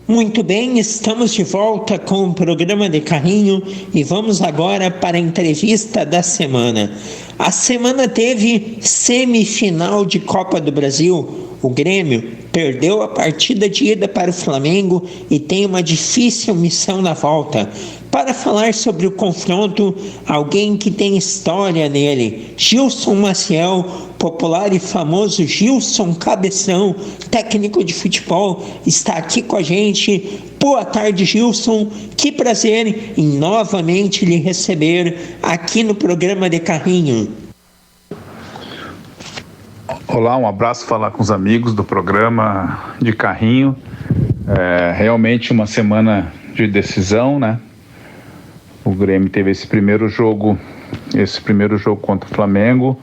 Muito bem, estamos de volta com o programa de carrinho e vamos agora para a entrevista da semana. A semana teve semifinal de Copa do Brasil. O Grêmio perdeu a partida de ida para o Flamengo e tem uma difícil missão na volta. Para falar sobre o confronto, alguém que tem história nele, Gilson Maciel, popular e famoso Gilson Cabeção, técnico de futebol, está aqui com a gente. Boa tarde, Gilson. Que prazer em novamente lhe receber aqui no programa de carrinho. Olá, um abraço, falar com os amigos do programa de carrinho. Realmente uma semana de decisão, né? O Grêmio teve esse primeiro jogo contra o Flamengo.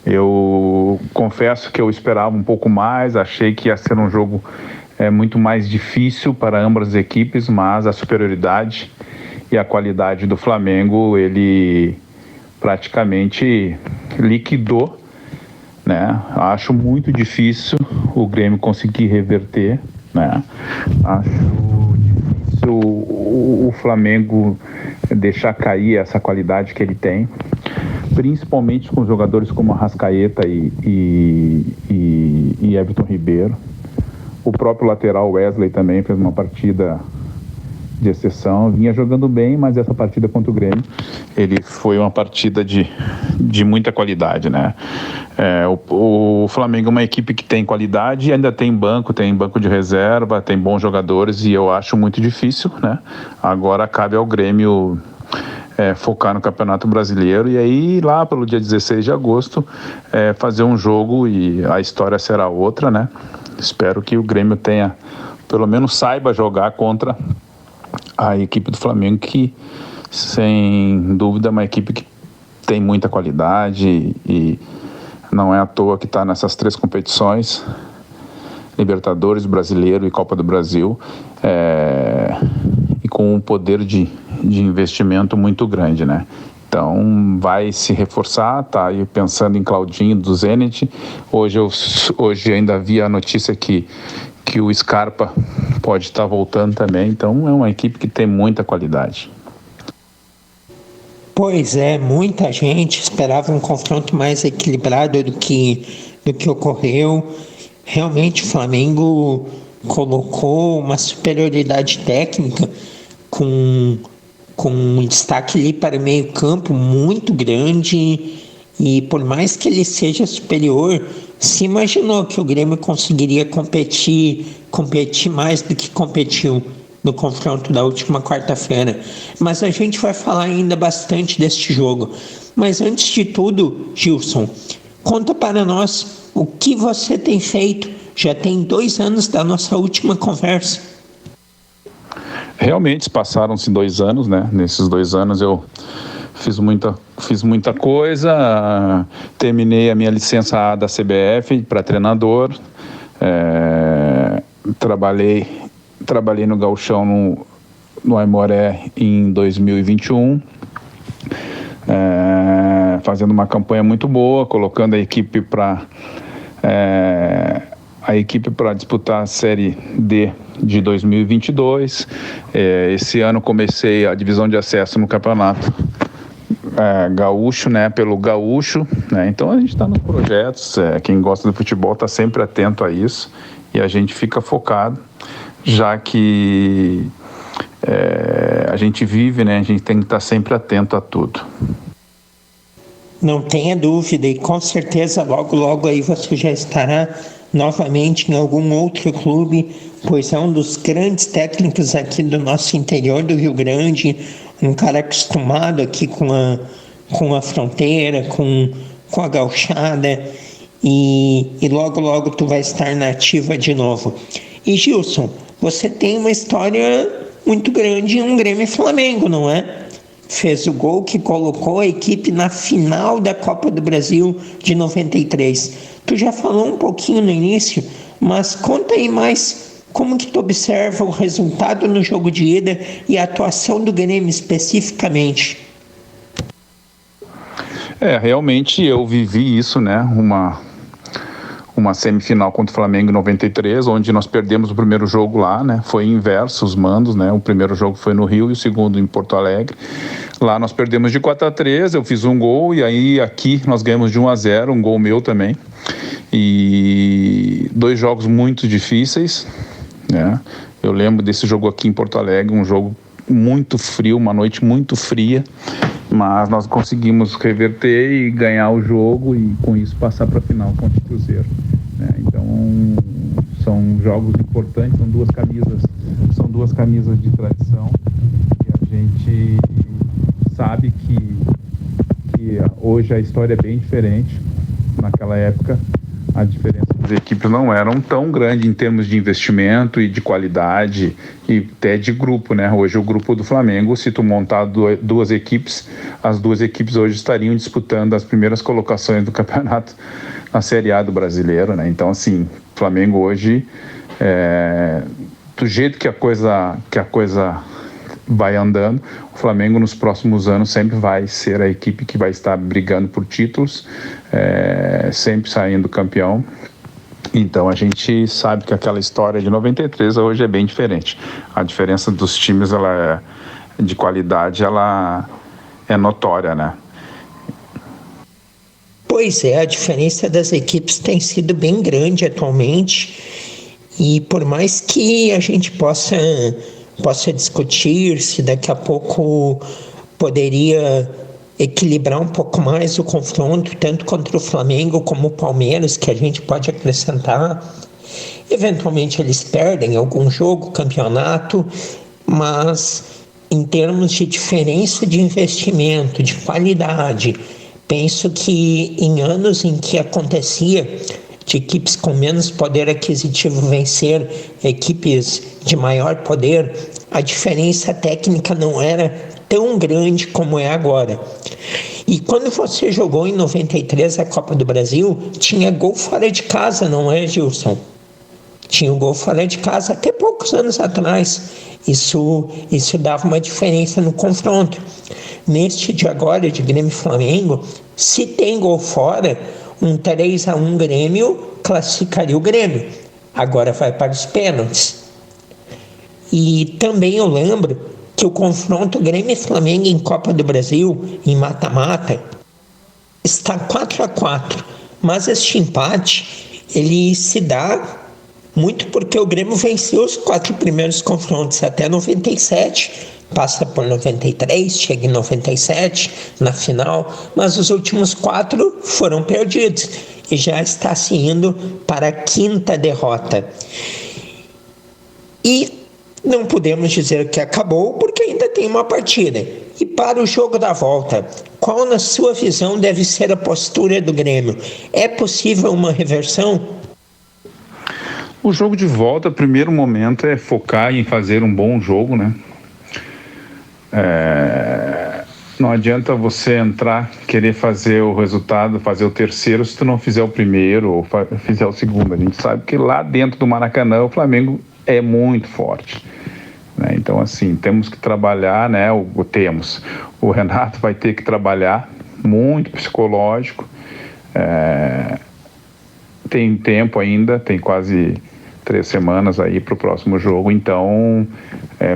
Eu confesso que eu esperava um pouco mais, achei que ia ser um jogo muito mais difícil para ambas as equipes, mas a superioridade e a qualidade do Flamengo, ele praticamente liquidou, né? Acho muito difícil o Grêmio conseguir reverter, né? Acho difícil o Flamengo deixar cair essa qualidade que ele tem, principalmente com jogadores como Arrascaeta e Everton Ribeiro. O próprio lateral Wesley também fez uma partida de exceção, vinha jogando bem, mas essa partida contra o Grêmio, ele foi uma partida de muita qualidade, né? O Flamengo é uma equipe que tem qualidade e ainda tem banco de reserva, tem bons jogadores e eu acho muito difícil, né? Agora cabe ao Grêmio focar no Campeonato Brasileiro e aí lá pelo dia 16 de agosto fazer um jogo e a história será outra, né? Espero que o Grêmio tenha, pelo menos saiba jogar contra a equipe do Flamengo, que sem dúvida é uma equipe que tem muita qualidade e não é à toa que está nessas três competições, Libertadores, Brasileiro e Copa do Brasil, e com um poder de investimento muito grande, né? Então vai se reforçar, tá aí pensando em Claudinho do Zenit. Hoje ainda vi a notícia que o Scarpa pode estar voltando também, então é uma equipe que tem muita qualidade. Pois é, muita gente esperava um confronto mais equilibrado do que ocorreu. Realmente o Flamengo colocou uma superioridade técnica com um destaque ali para o meio campo muito grande, e por mais que ele seja superior, se imaginou que o Grêmio conseguiria competir mais do que competiu no confronto da última quarta-feira. Mas a gente vai falar ainda bastante deste jogo. Mas antes de tudo, Gilson, conta para nós o que você tem feito. Já tem 2 anos da nossa última conversa. Realmente passaram-se 2 anos, né? Nesses 2 anos eu fiz muita coisa, terminei a minha licença A da CBF para treinador, trabalhei no Gauchão no Aimoré em 2021, fazendo uma campanha muito boa, colocando a equipe para disputar a Série D de 2022. Esse ano comecei a divisão de acesso no campeonato gaúcho, né, pelo gaúcho, né? Então a gente está nos projetos, quem gosta do futebol está sempre atento a isso e a gente fica focado, já que a gente vive, né, a gente tem que estar sempre atento a tudo. Não tenha dúvida, e com certeza logo aí você já estará novamente em algum outro clube, pois é um dos grandes técnicos aqui do nosso interior do Rio Grande, um cara acostumado aqui com a fronteira, com a gauchada, e logo tu vai estar na ativa de novo. E Gilson, você tem uma história muito grande em um Grêmio e Flamengo, não é? Fez o gol que colocou a equipe na final da Copa do Brasil de 93. Tu já falou um pouquinho no início, mas conta aí mais como que tu observa o resultado no jogo de ida e a atuação do Grêmio especificamente. Realmente eu vivi isso, né? uma semifinal contra o Flamengo em 93, onde nós perdemos o primeiro jogo lá, né? Foi inverso os mandos, né? O primeiro jogo foi no Rio e o segundo em Porto Alegre. Lá nós perdemos de 4-3, eu fiz um gol e aí aqui nós ganhamos de 1-0, um gol meu também. E 2 jogos muito difíceis, né? Eu lembro desse jogo aqui em Porto Alegre, um jogo muito frio, uma noite muito fria, mas nós conseguimos reverter e ganhar o jogo e com isso passar para a final contra o Cruzeiro, né? Então são jogos importantes, são duas camisas de tradição e a gente sabe que hoje a história é bem diferente. Naquela época a diferença das equipes não eram tão grande em termos de investimento e de qualidade e até de grupo, né? Hoje o grupo do Flamengo, se tu montar duas equipes, as duas equipes hoje estariam disputando as primeiras colocações do campeonato na Série A do Brasileiro, né? Então, assim, o Flamengo hoje, do jeito que a coisa vai andando, o Flamengo nos próximos anos sempre vai ser a equipe que vai estar brigando por títulos, sempre saindo campeão. Então a gente sabe que aquela história de 93 hoje é bem diferente. A diferença dos times de qualidade ela é notória, né? Pois é, a diferença das equipes tem sido bem grande atualmente e por mais que a gente possa discutir se daqui a pouco poderia equilibrar um pouco mais o confronto, tanto contra o Flamengo como o Palmeiras, que a gente pode acrescentar. Eventualmente eles perdem algum jogo, campeonato, mas em termos de diferença de investimento, de qualidade, penso que em anos em que acontecia de equipes com menos poder aquisitivo vencer equipes de maior poder, a diferença técnica não era tão grande como é agora. E quando você jogou em 93 a Copa do Brasil, tinha gol fora de casa, não é, Gilson? Tinha um gol fora de casa até poucos anos atrás. Isso dava uma diferença no confronto. Neste de agora, de Grêmio e Flamengo, se tem gol fora, um 3-1 Grêmio classificaria o Grêmio. Agora vai para os pênaltis. E também eu lembro que o confronto Grêmio e Flamengo em Copa do Brasil, em mata-mata, está 4-4. Mas este empate, ele se dá muito porque o Grêmio venceu os 4 primeiros confrontos até 97, passa por 93, chega em 97 na final, mas os últimos 4 foram perdidos e já está se indo para a 5ª derrota. E não podemos dizer que acabou porque ainda tem uma partida. E para o jogo da volta, qual na sua visão deve ser a postura do Grêmio? É possível uma reversão? O jogo de volta, primeiro momento, é focar em fazer um bom jogo, né? Não adianta você entrar, querer fazer o resultado, fazer o terceiro, se tu não fizer o primeiro ou fizer o segundo. A gente sabe que lá dentro do Maracanã o Flamengo é muito forte, né? Então, assim, temos que trabalhar, né? O Renato vai ter que trabalhar muito psicológico. Tem tempo ainda, tem quase 3 semanas aí para o próximo jogo, então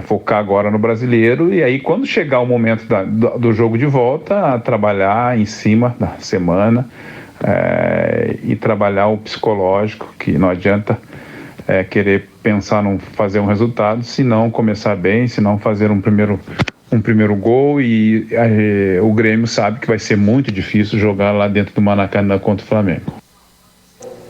focar agora no brasileiro e aí quando chegar o momento do jogo de volta, trabalhar em cima da semana e trabalhar o psicológico, que não adianta querer pensar em fazer um resultado, se não começar bem, se não fazer um primeiro gol e o Grêmio sabe que vai ser muito difícil jogar lá dentro do Maracanã contra o Flamengo.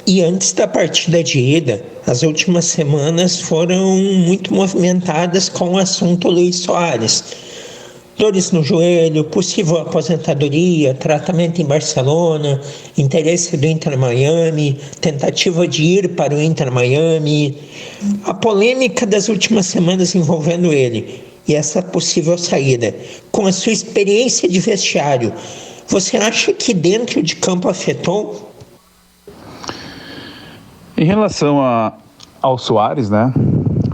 E antes da partida de ida, as últimas semanas foram muito movimentadas com o assunto Luis Soares. Dores no joelho, possível aposentadoria, tratamento em Barcelona, interesse do Inter Miami, tentativa de ir para o Inter Miami. A polêmica das últimas semanas envolvendo ele e essa possível saída. Com a sua experiência de vestiário, você acha que dentro de campo afetou? Em relação ao Soares, né?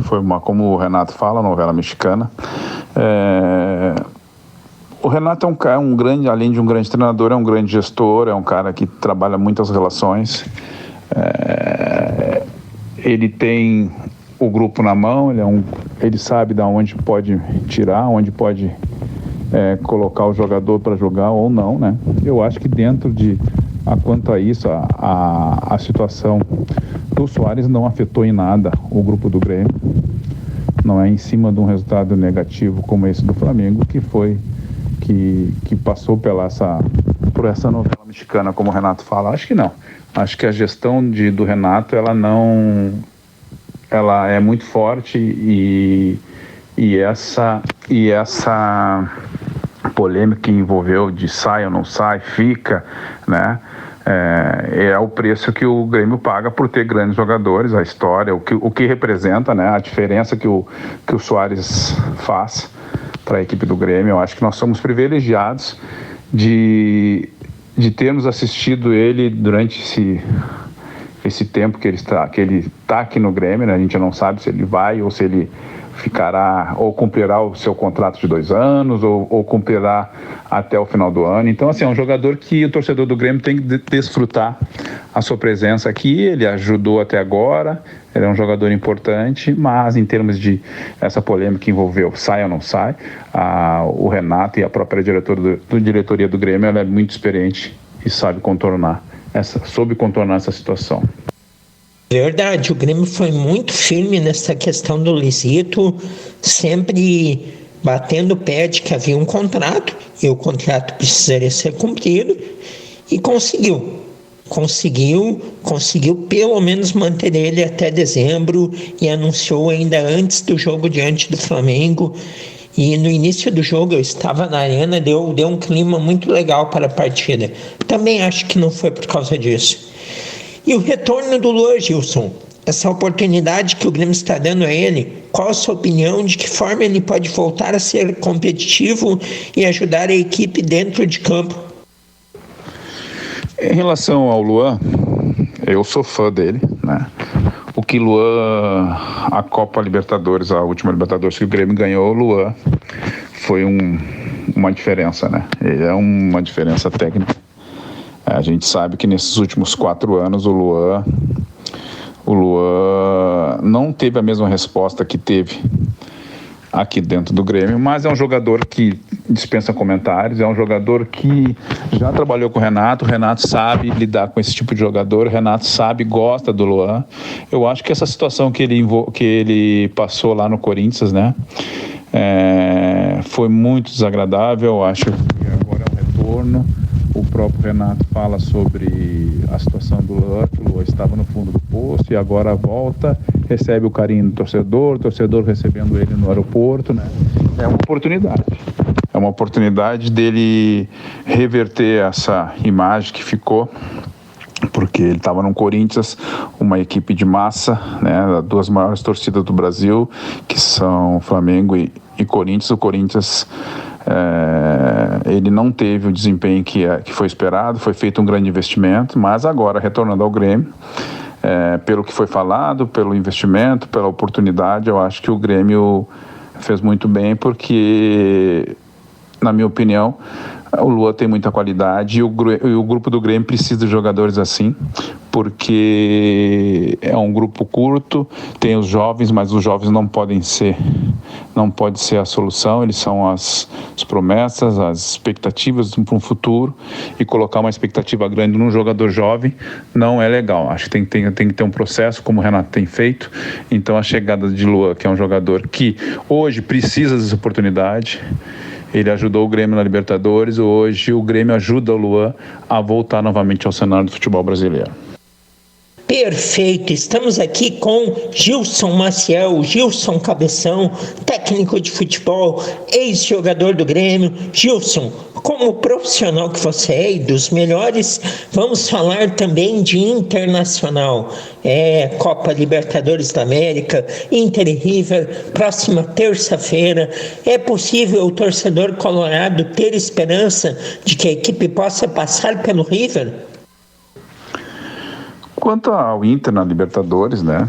Foi como o Renato fala, novela mexicana. O Renato é um grande, além de um grande treinador, é um grande gestor, é um cara que trabalha muitas relações. Ele tem o grupo na mão, ele sabe de onde pode tirar, onde pode colocar o jogador para jogar ou não, né? Eu acho que quanto a isso, a situação do Soares não afetou em nada o grupo do Grêmio. Não é em cima de um resultado negativo como esse do Flamengo que passou por essa novela mexicana, como o Renato fala. Acho que não. Acho que a gestão do Renato, ela é muito forte e essa polêmica que envolveu de sai ou não sai, fica, né? É o preço que o Grêmio paga por ter grandes jogadores, a história, o que representa, né? A diferença que o Soares faz para a equipe do Grêmio. Eu acho que nós somos privilegiados de termos assistido ele durante esse tempo que ele está aqui no Grêmio, né? A gente não sabe se ele vai ou se ele ficará ou cumprirá o seu contrato de 2 anos ou cumprirá até o final do ano. Então, assim, é um jogador que o torcedor do Grêmio tem que desfrutar a sua presença aqui. Ele ajudou até agora, ele é um jogador importante, mas em termos de essa polêmica que envolveu sai ou não sai, o Renato e a própria diretoria do Grêmio, ela é muito experiente e soube contornar essa situação. Verdade, o Grêmio foi muito firme nessa questão do Lisito, sempre batendo o pé de que havia um contrato e o contrato precisaria ser cumprido, e conseguiu pelo menos manter ele até dezembro, e anunciou ainda antes do jogo diante do Flamengo. E no início do jogo eu estava na arena, deu um clima muito legal para a partida. Também acho que não foi por causa disso. E o retorno do Luan, Gilson, essa oportunidade que o Grêmio está dando a ele, qual a sua opinião, de que forma ele pode voltar a ser competitivo e ajudar a equipe dentro de campo? Em relação ao Luan, eu sou fã dele, né? O que Luan, a Copa Libertadores, a última Libertadores que o Grêmio ganhou, o Luan foi uma diferença, né? Ele é uma diferença técnica. A gente sabe que nesses últimos 4 anos o Luan não teve a mesma resposta que teve aqui dentro do Grêmio, mas é um jogador que dispensa comentários, é um jogador que já trabalhou com o Renato sabe lidar com esse tipo de jogador, o Renato gosta do Luan. Eu acho que essa situação que ele passou lá no Corinthians, né, foi muito desagradável. Eu acho que agora é um retorno. O próprio Renato fala sobre a situação do Luan, que o Luan estava no fundo do poço e agora volta, recebe o carinho do torcedor, o torcedor recebendo ele no aeroporto, né? É uma oportunidade dele reverter essa imagem que ficou, porque ele estava no Corinthians, uma equipe de massa, né? 2 maiores torcidas do Brasil, que são Flamengo e Corinthians. O Corinthians ele não teve o desempenho que foi esperado, foi feito um grande investimento, mas agora, retornando ao Grêmio, pelo que foi falado, pelo investimento, pela oportunidade, eu acho que o Grêmio fez muito bem, porque, na minha opinião, o Luan tem muita qualidade e o grupo do Grêmio precisa de jogadores assim, porque é um grupo curto, tem os jovens, mas os jovens não pode ser a solução, eles são as promessas, as expectativas para um futuro, e colocar uma expectativa grande num jogador jovem não é legal. Acho que tem que ter um processo, como o Renato tem feito. Então a chegada de Luan, que é um jogador que hoje precisa dessa oportunidade, ele ajudou o Grêmio na Libertadores, hoje o Grêmio ajuda o Luan a voltar novamente ao cenário do futebol brasileiro. Perfeito, estamos aqui com Gilson Maciel, Gilson Cabeção, técnico de futebol, ex-jogador do Grêmio. Gilson, como profissional que você é e dos melhores, vamos falar também de internacional. Copa Libertadores da América, Inter e River, próxima terça-feira. É possível o torcedor colorado ter esperança de que a equipe possa passar pelo River? Quanto ao Inter na Libertadores, né,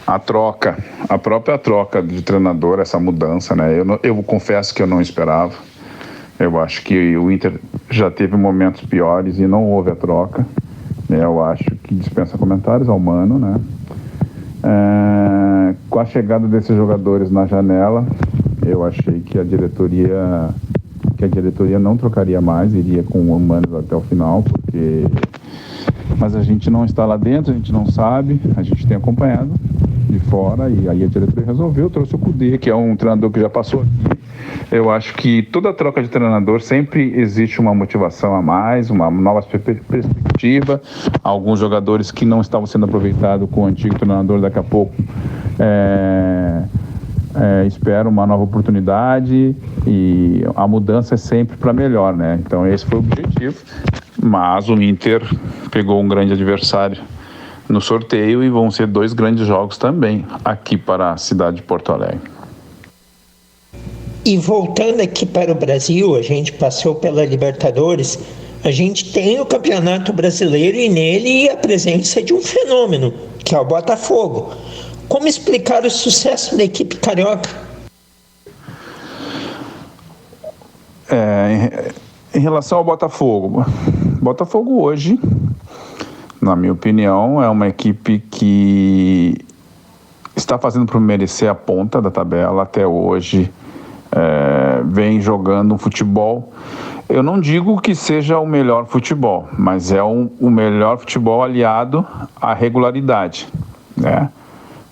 a própria troca de treinador, essa mudança, né, eu confesso que eu não esperava. Eu acho que o Inter já teve momentos piores e não houve a troca. Eu acho que dispensa comentários ao Mano, né? Com a chegada desses jogadores na janela, eu achei que a diretoria não trocaria mais, iria com o Mano até o final, mas a gente não está lá dentro, a gente não sabe, a gente tem acompanhado de fora, e aí a diretoria resolveu, trouxe o Kudê, que é um treinador que já passou aqui. Eu acho que toda troca de treinador sempre existe uma motivação a mais, uma nova perspectiva. Alguns jogadores que não estavam sendo aproveitados com o antigo treinador, daqui a pouco esperam uma nova oportunidade, e a mudança é sempre para melhor, né? Então esse foi o objetivo, mas o Inter pegou um grande adversário no sorteio e vão ser 2 grandes jogos também aqui para a cidade de Porto Alegre. E voltando aqui para o Brasil, a gente passou pela Libertadores, a gente tem o Campeonato Brasileiro e nele a presença de um fenômeno, que é o Botafogo. Como explicar o sucesso da equipe carioca? Em relação ao Botafogo hoje, na minha opinião, é uma equipe que está fazendo por merecer a ponta da tabela até hoje. Vem jogando um futebol, eu não digo que seja o melhor futebol, mas é o melhor futebol aliado à regularidade, né?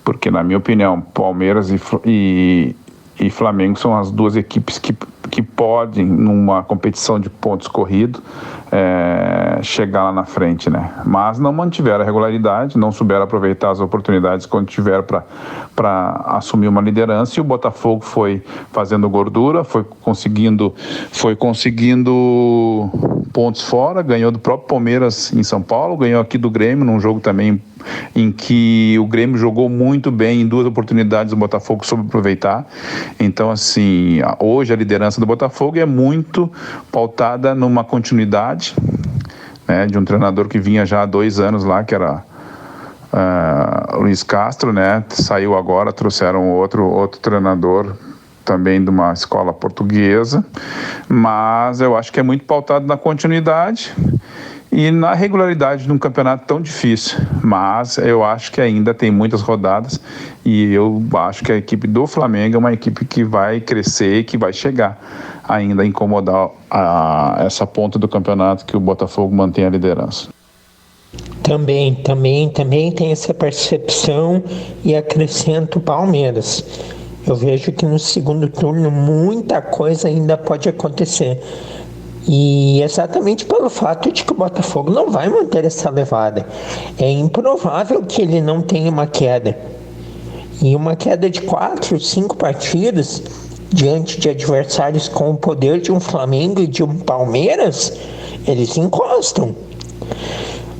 Porque, na minha opinião, Palmeiras e Flamengo são as 2 equipes que podem, numa competição de pontos corridos, chegar lá na frente, né? Mas não mantiveram a regularidade, não souberam aproveitar as oportunidades quando tiveram para assumir uma liderança, e o Botafogo foi fazendo gordura, foi conseguindo pontos fora, ganhou do próprio Palmeiras em São Paulo, ganhou aqui do Grêmio, num jogo também em que o Grêmio jogou muito bem, em 2 oportunidades o Botafogo soube aproveitar. Então, assim, hoje a liderança do Botafogo é muito pautada numa continuidade, né, de um treinador que vinha já há 2 anos lá, que era Luiz Castro, né? Saiu agora, trouxeram outro treinador também de uma escola portuguesa, mas eu acho que é muito pautado na continuidade e na regularidade de um campeonato tão difícil. Mas eu acho que ainda tem muitas rodadas, e eu acho que a equipe do Flamengo é uma equipe que vai crescer e que vai chegar ainda a incomodar essa ponta do campeonato que o Botafogo mantém a liderança. Também tem essa percepção, e acrescento o Palmeiras. Eu vejo que no segundo turno muita coisa ainda pode acontecer. E exatamente pelo fato de que o Botafogo não vai manter essa levada. É improvável que ele não tenha uma queda. E uma queda de 4, 5 partidas diante de adversários com o poder de um Flamengo e de um Palmeiras, eles encostam.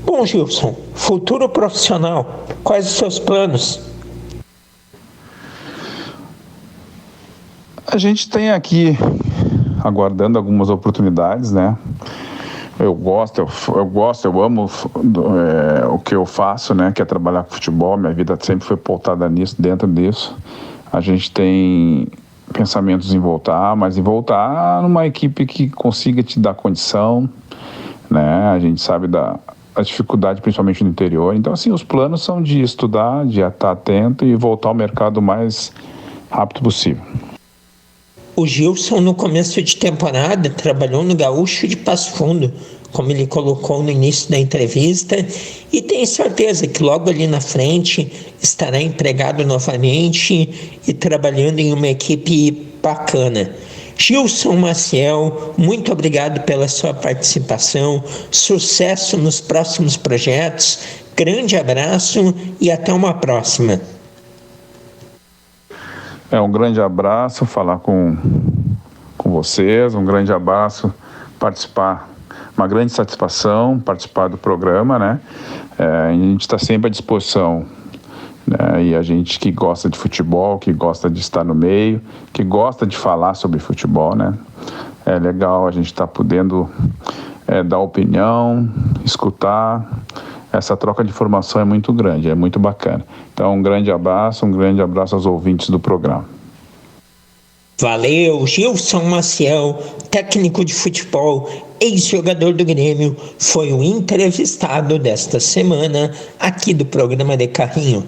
Bom, Gilson, futuro profissional, quais os seus planos? A gente tem aqui aguardando algumas oportunidades, né? Eu amo o que eu faço, né? Que é trabalhar com futebol. Minha vida sempre foi pautada nisso, dentro disso. A gente tem pensamentos em voltar, mas em voltar numa equipe que consiga te dar condição, né? A gente sabe da dificuldade, principalmente no interior. Então, assim, os planos são de estudar, de estar atento e voltar ao mercado o mais rápido possível. O Gilson, no começo de temporada, trabalhou no Gaúcho de Passo Fundo, como ele colocou no início da entrevista, e tenho certeza que logo ali na frente estará empregado novamente e trabalhando em uma equipe bacana. Gilson Maciel, muito obrigado pela sua participação, sucesso nos próximos projetos, grande abraço e até uma próxima. Um grande abraço falar com vocês, um grande abraço participar, uma grande satisfação participar do programa, né? A gente está sempre à disposição, né? E a gente que gosta de futebol, que gosta de estar no meio, que gosta de falar sobre futebol, né? É legal a gente estar podendo dar opinião, escutar. Essa troca de informação é muito grande, é muito bacana. Então, um grande abraço aos ouvintes do programa. Valeu, Gilson Maciel, técnico de futebol, ex-jogador do Grêmio, foi o entrevistado desta semana aqui do programa de Carrinho.